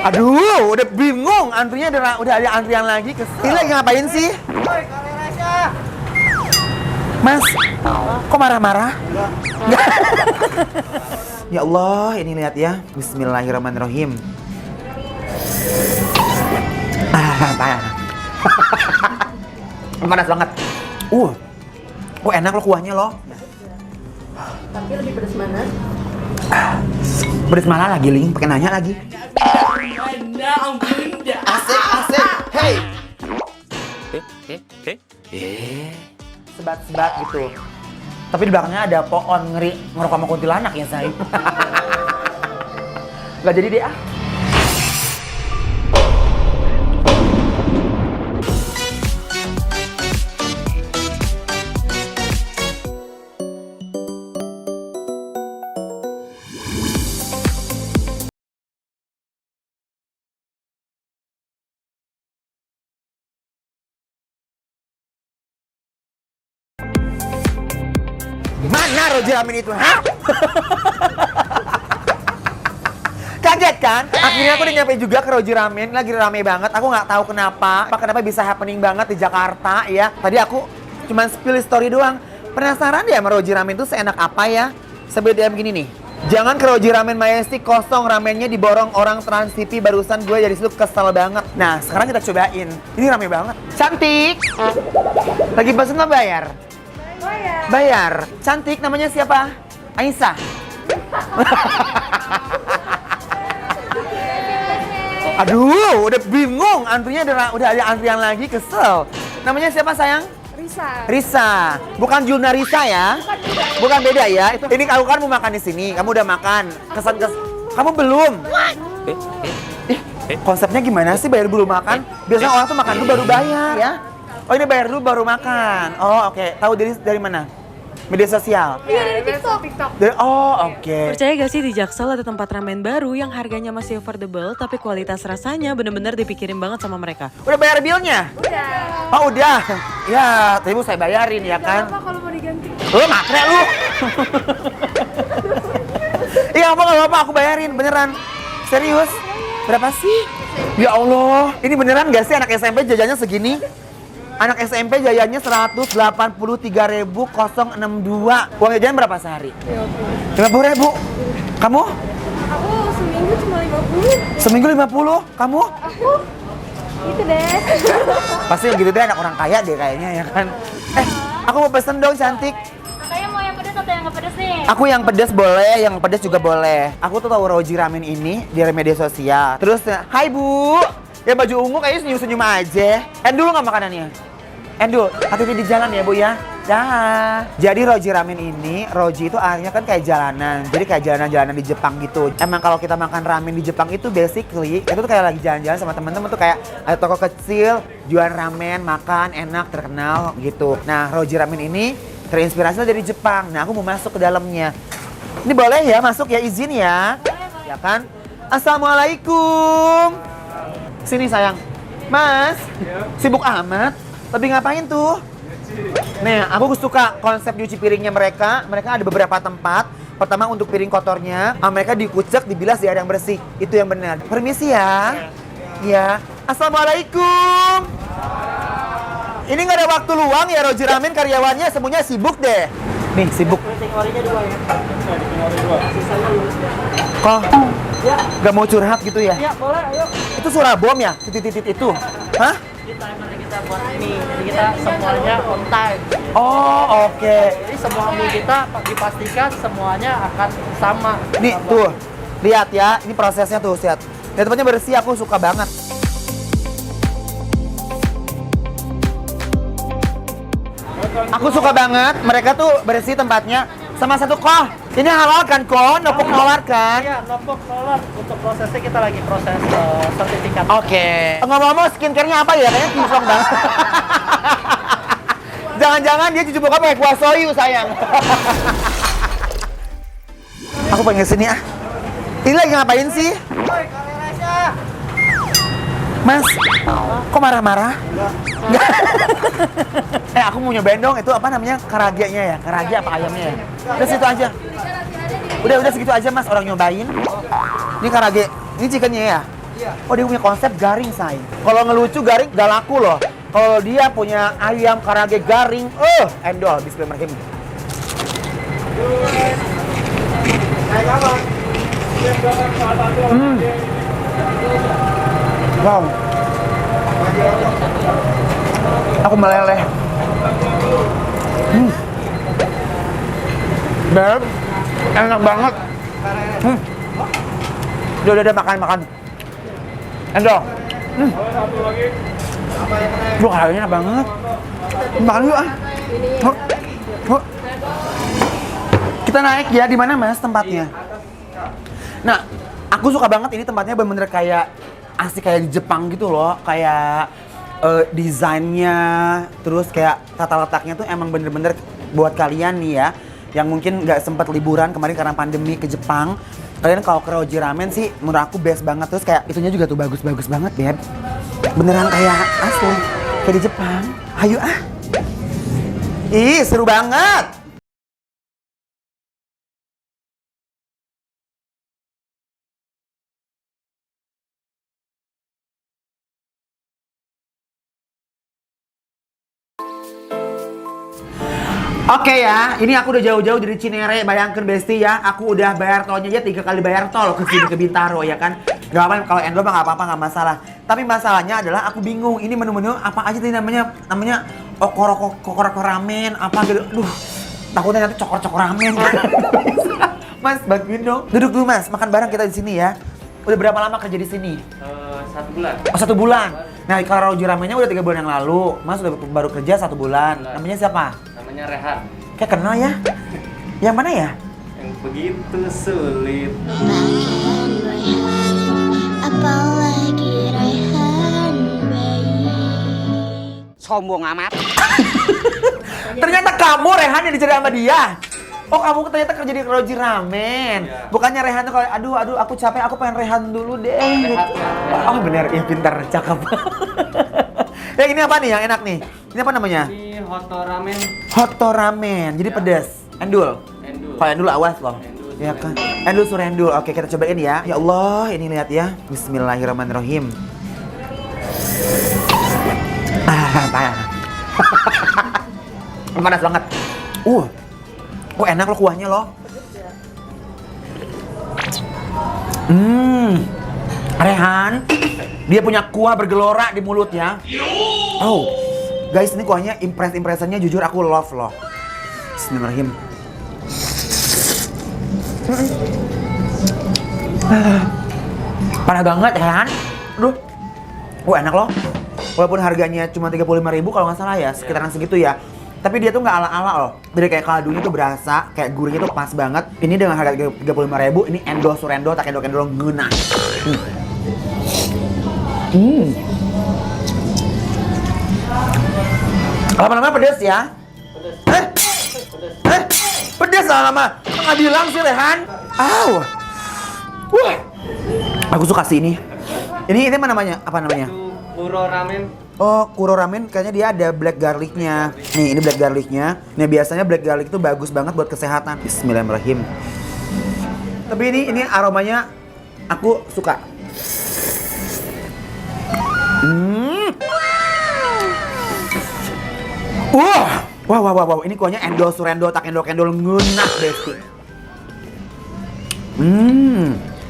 Aduh, udah bingung. Antrinya udah ada antrian lagi. Ini lagi ngapain sih? Mas, kok marah-marah? Enggak. Ya Allah, ini lihat ya. Bismillahirrahmanirrahim. Panas banget. Enak loh kuahnya loh. Tapi lebih pedas mana? Pedes mana lagi, Ling? Pakai nanya lagi. Asik. Hey. Sebat-sebat gitu. Tapi di belakangnya ada pohon ngerokok sama kuntilanak ya, say. Gak jadi deh ah. Mana Roji Ramen itu, ha? Kaget kan? Akhirnya aku udah nyampe juga ke Roji Ramen, lagi rame banget. Aku nggak tahu kenapa bisa happening banget di Jakarta ya. Tadi aku cuman spill story doang. Penasaran deh sama Roji Ramen itu seenak apa ya? Sebedem gini nih. Jangan ke Roji Ramen Majestic kosong, ramennya diborong orang Trans TV. Barusan gue dari situ kesel banget. Nah, sekarang kita cobain. Ini rame banget. Cantik. Lagi pesen nggak bayar? Bayar. Cantik, namanya siapa? Aisyah. Aduh, udah bingung. Antrinya udah ada antrian lagi, kesel. Namanya siapa sayang? Risa. Bukan Juna Risa ya? Bukan beda ya? Ini kamu kan mau makan di sini. Kamu udah makan. Kamu belum? Konsepnya gimana sih bayar dulu makan? Biasanya orang tuh makan dulu baru bayar ya. Oh, ini bayar dulu baru makan. Oh, oke. Tahu dari mana? Media sosial? Iya, dari TikTok. Oke. Percaya gak sih di Jaksel ada tempat ramen baru yang harganya masih affordable tapi kualitas rasanya bener-bener dipikirin banget sama mereka. Udah bayar bilnya? Udah. Oh, udah. Ya, tadi saya bayarin ya kan. Apa kalau mau diganti? Lu makre lu. Iya, apa aku bayarin beneran. Serius? Berapa sih? Ya Allah, ini beneran gak sih anak SMP jajannya segini? Anak SMP jajannya 183.062. Uang jajan berapa sehari? 50.000. Kamu? Aku seminggu cuma 50. Seminggu 50? Kamu? Aku itu deh. Pasti gitu deh anak orang kaya deh kayaknya ya kan. Aku mau pesen dong cantik. Kakaknya mau yang pedas atau yang nggak pedas nih? Aku yang pedas boleh, yang pedas juga boleh. Aku tuh tahu Roji Ramen ini di media sosial. Terus, hai Bu, ya baju ungu kayaknya senyum-senyum aja. Dulu nggak makanannya? Endul, hati-hati di jalan ya Bu ya. Dah. Jadi Roji Ramen ini, Roji itu artinya kan kayak jalanan. Jadi kayak jalanan-jalanan di Jepang gitu. Emang kalau kita makan ramen di Jepang itu basically, itu tuh kayak lagi jalan-jalan sama temen-temen tuh kayak ada toko kecil, jualan ramen, makan, enak, terkenal gitu. Nah, Roji Ramen ini terinspirasi dari Jepang. Nah, aku mau masuk ke dalamnya. Ini boleh ya masuk ya, izin ya. Ya kan? Assalamualaikum. Sini sayang. Mas, sibuk amat. Tapi ngapain tuh? Nih, aku suka konsep nyuci piringnya mereka. Mereka ada beberapa tempat. Pertama untuk piring kotornya, mereka dikucek, dibilas di air yang bersih. Itu yang benar. Permisi ya. Ya. Assalamualaikum. Ini nggak ada waktu luang ya Roji Ramen, karyawannya semuanya sibuk deh. Nih, sibuk. Kok? Ya. Gak mau curhat gitu ya? Ya, boleh, ayo. Itu suara bom ya? Titit-titit itu? Hah? Ini timer kita buat mie, jadi kita semuanya on time. Oh, oke. Jadi semua mie kita dipastikan semuanya akan sama. Nih, tuh. Lihat ya, ini prosesnya tuh, lihat. Dan tempatnya bersih, aku suka banget. Aku suka banget, mereka tuh bersih tempatnya. Sama satu koh, ini halal kan koh? Nopok nolar kan? Iya, nopok roller. Untuk prosesnya kita lagi proses sertifikat. Oke. Ngomong-ngomong skincare-nya apa ya? Kayaknya kinclong banget. Jangan-jangan dia cuci muka pakai kuah soyu, sayang. Aku pengen sini ah. Ini lagi ngapain sih? Mas, kok marah-marah? Enggak. Aku mau nyobain dong, itu apa namanya? Karagianya ya? Karagi apa ayamnya ya? Udah situ aja. Udah segitu aja Mas, orang nyobain. Ini karage, ini chickennya ya? Oh, dia punya konsep garing, say. Kalau ngelucu garing gak laku loh. Kalau dia punya ayam karage garing, endol, bismillahirrahmanirrahim. Wow. Aku meleleh. Beb, enak banget. Udah makan. Endol. Duh, kayaknya enak banget. Makan yuk ah. Kita naik ya, di mana Mas tempatnya? Nah, aku suka banget ini tempatnya bener-bener kayak asik kayak di Jepang gitu loh, kayak desainnya, terus kayak tata letaknya tuh emang bener-bener buat kalian nih ya, yang mungkin nggak sempat liburan kemarin karena pandemi ke Jepang. Kalian kalau ke Roji Ramen sih menurut aku best banget, terus kayak itunya juga tuh bagus-bagus banget, Beb. Beneran kayak asli, kayak di Jepang. Ayo ah. Ih, seru banget. Oke ya, ini aku udah jauh-jauh dari Cinere, bayangkan Besti ya, aku udah bayar tolnya aja 3 kali bayar tol ke sini ke Bintaro ya kan. Gak apa-apa, kalau endol mah gak apa-apa, gak masalah. Tapi masalahnya adalah aku bingung, ini menu-menu apa aja tadi namanya okoroko ramen, apa gitu. Duh, takutnya nanti cokor-cokor ramen. Mas, bantuin dong. Duduk dulu Mas, makan bareng kita di sini ya. Udah berapa lama kerja di sini? 1 bulan. Oh, 1 bulan. Nah, kalau Roji Ramennya udah 3 bulan yang lalu. Mas udah baru kerja 1 bulan. Namanya siapa? Namanya Rehan. Kayak kenal ya? Yang mana ya? Yang begitu sulit. Apalagi Raihan bayi. Sombong amat. Ternyata kamu Rehan yang dicari sama dia. Oh, kamu ternyata kerja di Roji Ramen. Iya. Bukannya Rehan tuh kalau aduh aku capek, aku pengen Rehan dulu deh. Rehan. Oh, bener. Iya, pintar, cakep. Ya, ini apa nih yang enak nih? Ini apa namanya? Ini Hoto Ramen. Hoto Ramen. Jadi pedas. Endul. Endul. Kalau endul awas loh. Endul Ya kan. Endul surendul. Oke, kita cobain ya. Ya Allah, ini lihat ya. Bismillahirrahmanirrahim. Panas. Panas banget. Oh, enak loh kuahnya loh. Rehan, dia punya kuah bergelora di mulut ya. Oh, guys, ini kuahnya impresannya jujur aku love loh. Bismillahirrahmanirrahim. Panas banget ya kan? Aduh. Enak loh. Walaupun harganya cuma 35.000 kalau nggak salah ya, sekitaran segitu ya. Tapi dia tuh nggak ala-ala loh. Dari kayak kaldunya tuh berasa, kayak gurihnya tuh pas banget. Ini dengan harga 35.000, ini endol surendo, tak endol ngena. Lama-lama pedes ya? Pedes lama-lama. Nggak bilang sih Rehan. Wah. Aku suka sih ini. Ini mana namanya? Apa namanya? Itu Kuro Ramen. Oh, Kuro Ramen kayaknya dia ada black garlicnya. Nih, ini black garlicnya. Nah, biasanya black garlic itu bagus banget buat kesehatan. Bismillahirrahmanirrahim. Tapi ini aromanya aku suka. Wow. Ini kuahnya endol surendo tak endol ngunak Besti.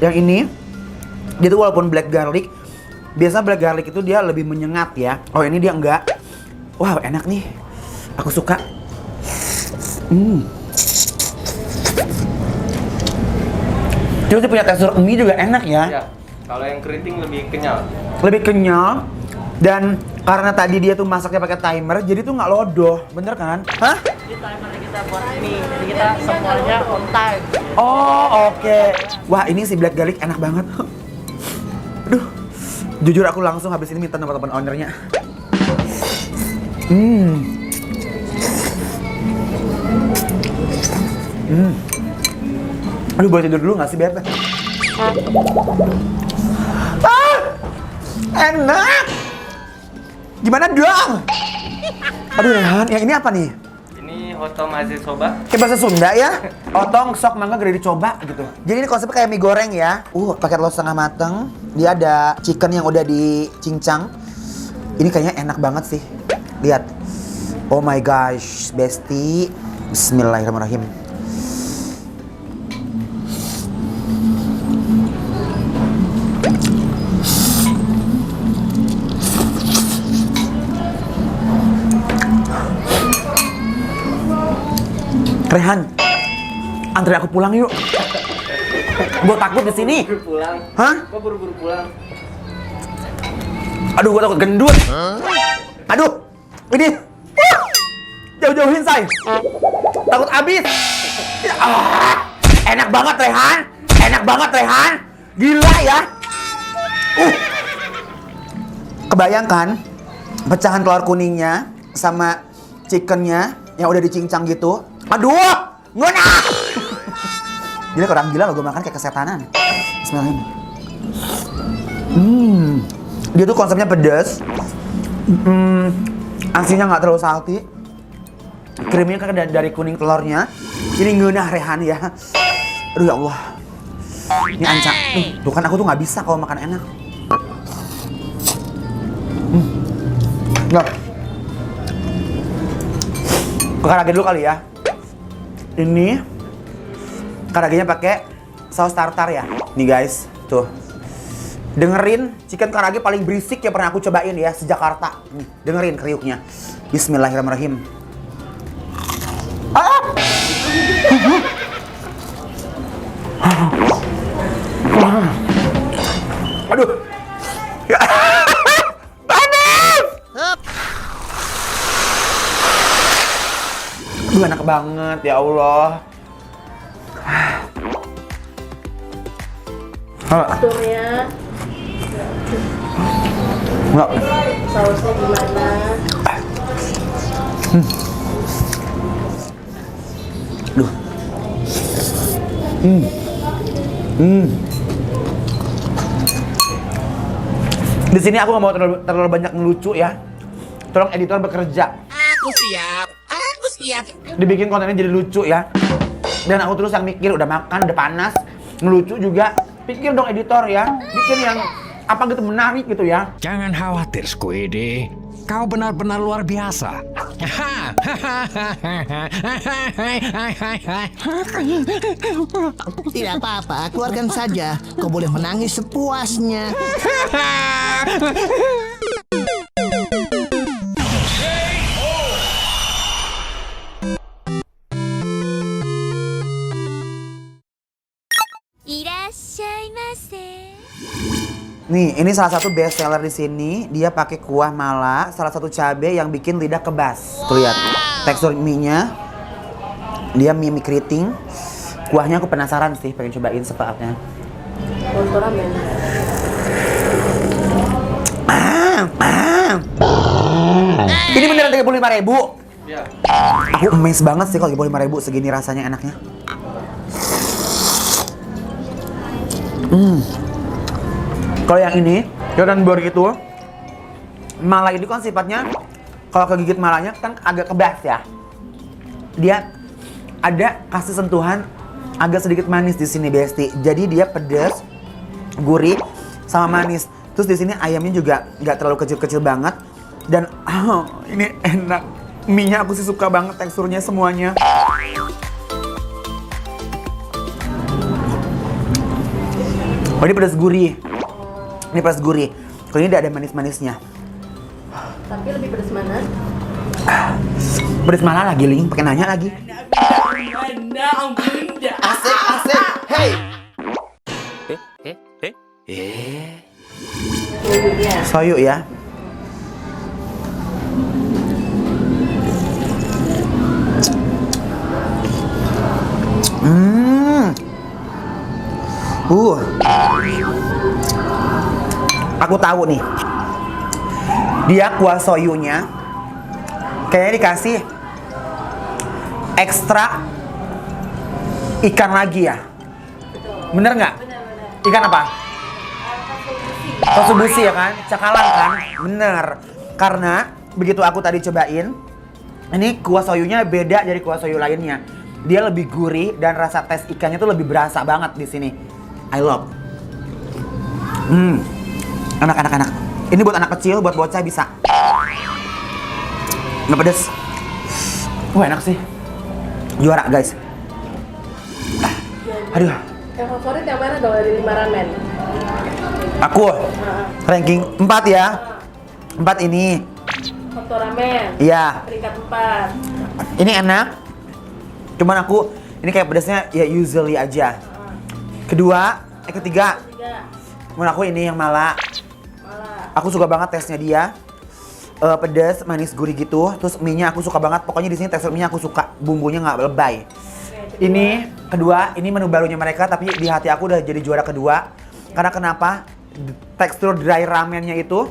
Yang ini dia tuh walaupun black garlic, biasa black garlic itu dia lebih menyengat ya. Oh, ini dia enggak. Wow, enak nih. Aku suka. Terus dia punya tekstur mie juga enak ya. Ya. Kalau yang keriting lebih kenyal. Lebih kenyal. Dan karena tadi dia tuh masaknya pakai timer, jadi tuh nggak lodoh, bener kan? Hah? Ini timernya kita buat mie. Jadi kita semuanya on time. Oh, oke. Wah, ini si black garlic enak banget. Aduh, jujur aku langsung habis ini minta nomor telepon ownernya. Aduh, boleh tidur dulu nggak sih, Beb? Enak! Gimana dong? Aduh, Rehan, yang ini apa nih? Ini Hoto Maze Soba. Kayak bahasa Sunda ya? Otong, sok, mangga, gede dicoba gitu. Jadi ini konsepnya kayak mie goreng ya. Pakai telur setengah mateng. Dia ada chicken yang udah dicincang. Ini kayaknya enak banget sih. Lihat. Oh my gosh, Besti. Bismillahirrahmanirrahim. Rehan, antri aku pulang yuk. Gue takut di sini. Pulang. Hah? Gua buru-buru pulang. Aduh, gue takut gendut. Aduh, ini. Jauh-jauhin, say. Takut habis. Enak banget, Rehan. Enak banget, Rehan. Gila ya. Kebayangkan pecahan telur kuningnya sama chickennya yang udah dicincang gitu. Aduh, ngena. Gila, orang gila loh, gue makan kayak kesetanan. Bismillahirrahmanirrahim. Dia tuh konsepnya pedas. Asinnya nggak terlalu salty. Krimnya kan dari kuning telurnya. Ini ngeunah, Rehan ya. Aduh ya Allah. Ini ancang. Tuh kan aku tuh nggak bisa kalau makan enak. Nggak. Karage dulu kali ya. Ini karagenya pakai saus tartar ya. Nih guys, tuh. Dengerin chicken karage paling berisik yang pernah aku cobain ya sejakarta. Dengerin kriuknya. Bismillahirrahmanirrahim. Aduh. Panas. Aduh, enak banget ya Allah. Turnya, Enggak. sausnya gimana? Duh. Di sini aku nggak mau terlalu banyak ngelucu ya. Tolong editor bekerja. Aku siap. Aku siap. Dibikin kontennya jadi lucu ya. Dan aku terus yang mikir, udah makan, udah panas, ngelucu juga. Pikir dong editor ya. Bikin yang apa gitu menarik gitu ya. Jangan khawatir, Squiddy. Kau benar-benar luar biasa. Tidak apa-apa, keluarkan saja. Kau boleh menangis sepuasnya. Nih, ini salah satu best seller di sini. Dia pakai kuah mala, salah satu cabai yang bikin lidah kebas. Tuh lihat, tekstur mie-nya. Dia mie keriting. Kuahnya aku penasaran sih, pengen cobain sepaatnya. Ini beneran 35.000. Iya. Aku amazed banget sih kalau 35.000 segini rasanya enaknya. Kalau yang ini, Jordan Bor itu, mala ini kan sifatnya, kalau kegigit malanya kan agak kebas ya. Dia ada kasih sentuhan agak sedikit manis di sini, Besti. Jadi dia pedas, gurih, sama manis. Terus di sini ayamnya juga nggak terlalu kecil-kecil banget. Dan ini enak. Mie-nya aku sih suka banget teksturnya semuanya. Oh, ini pedas gurih. Ini pedas gurih. Kalau ini ada manis-manisnya. Tapi lebih pedas mana? Pedas mana lagi, Ling? Pakai nanya lagi. Asik, asik. Hey. Soyu ya. Aku tahu nih. Dia kuah soyunya kayaknya dikasih ekstra ikan lagi ya. Bener nggak? Ikan apa? Katsuobushi ya kan? Cakalang kan? Bener. Karena begitu aku tadi cobain, ini kuah soyunya beda dari kuah soyu lainnya. Dia lebih gurih dan rasa tes ikannya tuh lebih berasa banget di sini. I love. Enak. Ini buat anak kecil, buat bocah bisa. Nggak pedes. Wah, enak sih. Juara, guys. Aduh. Yang favorit yang mana dong dari 5 ramen? Aku ranking 4 ya. 4 ini. Foto ramen. Iya. Peringkat 4. Ini enak. Cuman aku ini kayak pedasnya ya usually aja. Ketiga. 3. Menurut aku ini yang Mala. Aku suka banget tesnya dia. Pedas, manis, gurih gitu. Terus mie-nya aku suka banget. Pokoknya di sini tekstur mie-nya aku suka. Bumbunya nggak lebay. Ini kedua, ini menu barunya mereka, tapi di hati aku udah jadi juara kedua. Karena kenapa? Tekstur dry ramennya itu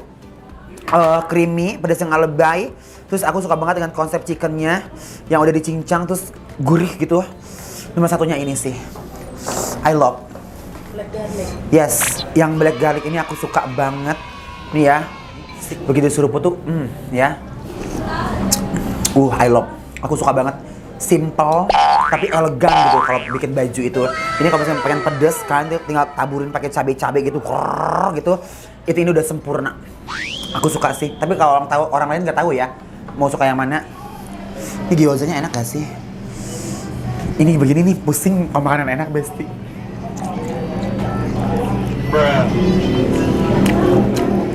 creamy, pedas yang nggak lebay. Terus aku suka banget dengan konsep chickennya yang udah dicincang terus gurih gitu. Nomor satunya ini sih, I love. Black garlic. Yes, yang black garlic ini aku suka banget. Nih ya, begitu seruput tuh, ya. I love. Aku suka banget. Simple tapi elegan gitu kalau bikin baju itu. Ini kalau misalnya pengen pedes kan tinggal taburin pakai cabai-cabai gitu, gitu. Ini udah sempurna. Aku suka sih. Tapi kalau orang lain nggak tahu ya mau suka yang mana. Ini gyozanya enak gak sih? Ini begini nih pusing makanan enak Besti.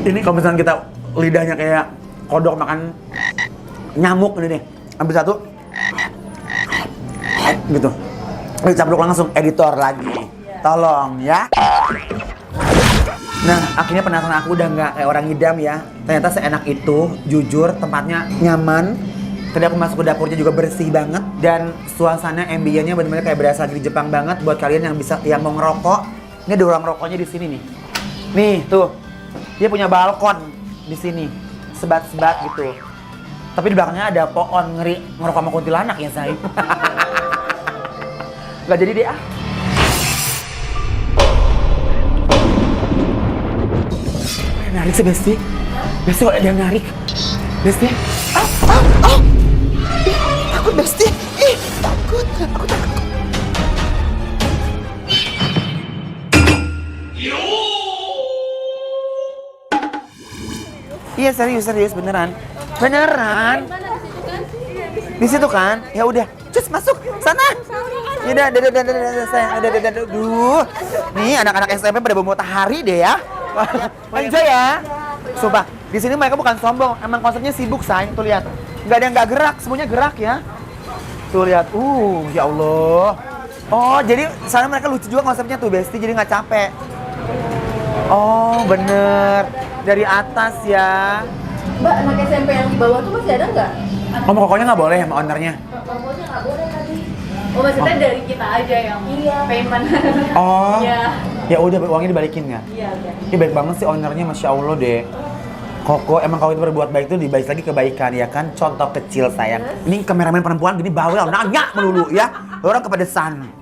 Ini kalau misalnya kita lidahnya kayak kodok makan nyamuk ini nih. Ambil satu. Gitu. Dicaplok langsung editor lagi. Tolong ya. Nah, akhirnya penasaran aku udah nggak kayak orang ngidam ya. Ternyata seenak itu, jujur tempatnya nyaman. Tadi aku masuk ke dapurnya juga bersih banget dan suasana ambience-nya benar-benar kayak berasa di Jepang banget buat kalian yang mau ngerokok. Ini ada ruang rokoknya di sini nih. Nih, tuh. Dia punya balkon di sini. Sebat-sebat gitu. Tapi di belakangnya ada pohon ngerokok sama kuntilanak ya, say. Gak jadi deh ah. Narik sih Besti. Besti kok ada yang narik. Besti. Takut Besti. Takut. Aku takut. Iya serius beneran. Di situ kan? Ya udah, cus masuk sana. Ya udah, sayang. Duh. Nih anak-anak SMP pada bawa matahari deh ya. Enjoy ya. Sumpah, di sini mereka bukan sombong, emang konsepnya sibuk, say. Tuh lihat. Enggak ada yang enggak gerak, semuanya gerak ya. Tuh lihat. Ya Allah. Oh, jadi sana mereka lucu juga konsepnya tuh, Besti, jadi nggak capek. Oh, bener. Dari atas ya. Mbak, anak SMP yang di bawah tuh masih ada nggak? Ngomong kokonya nggak boleh sama ownernya. Pokoknya nggak boleh tadi. Oh, maksudnya dari kita aja yang payment. Oh. Iya. Ya udah uangnya dibalikin nggak? Iya. Ini baik banget sih ownernya, Masya Allah deh. Koko, emang kalau kita berbuat baik itu dibalik lagi kebaikan ya kan? Contoh kecil sayang. Ini kameramen perempuan gini bawel, nanya melulu ya. Orang kepedesan.